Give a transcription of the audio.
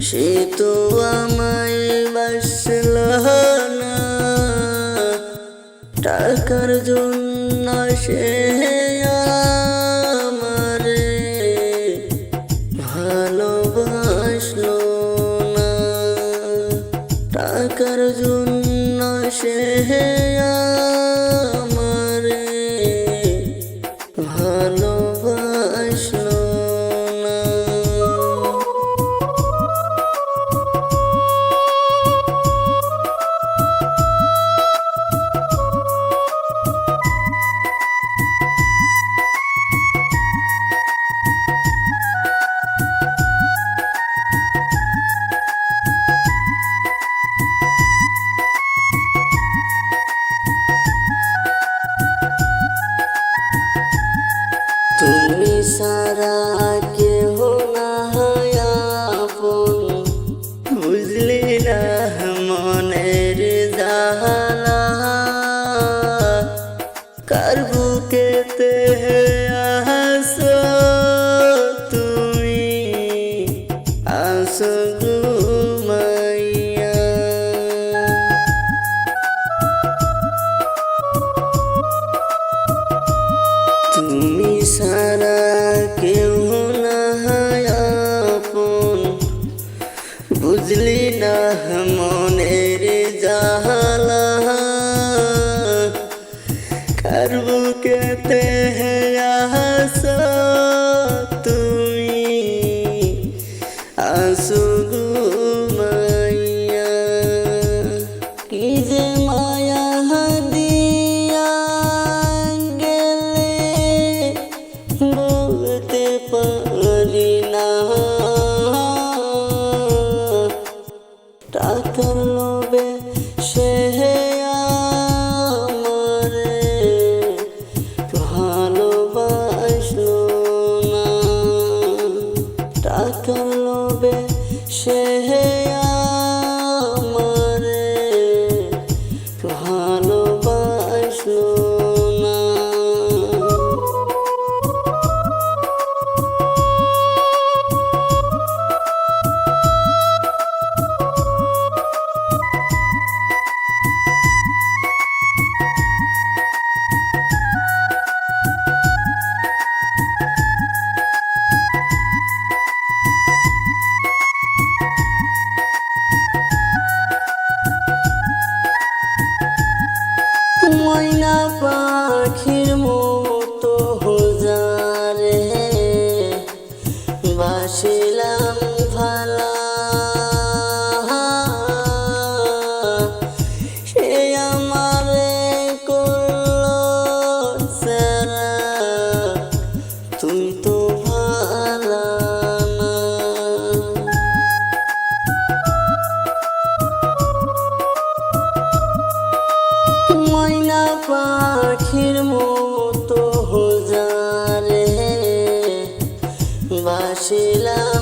সে তো আমায় বাসল না, টাকার জন্য সে আমারে ভালোবাসলো না, টাকার জন্য সে আমারে ভালোবাসলো না। তুমি সারা কেহ না আপন, বুঝলি না মনের জালা, কার বুকেতে আসো তুমি, আসো ঘুমাইয়া। তুমি সারা কেউ না আপন, বুঝলি না মনের জালা, কার বুকেতে আসো তুমি, আসো ঘুমাইয়া। কি যে মায়া দিয়া গেলে বলতে পারি না, টাকার লোভে সে আমারে ভালোবাসলো না, টাকার লোভে সে আমারে ভালোবাসলো না। ময়না পাখির মতো যারে বাসিলাম ভালা, সে আমারে করলো সারা, তুমি তো ভালা না। ময়না পাখির মতো যারে বাসিলাম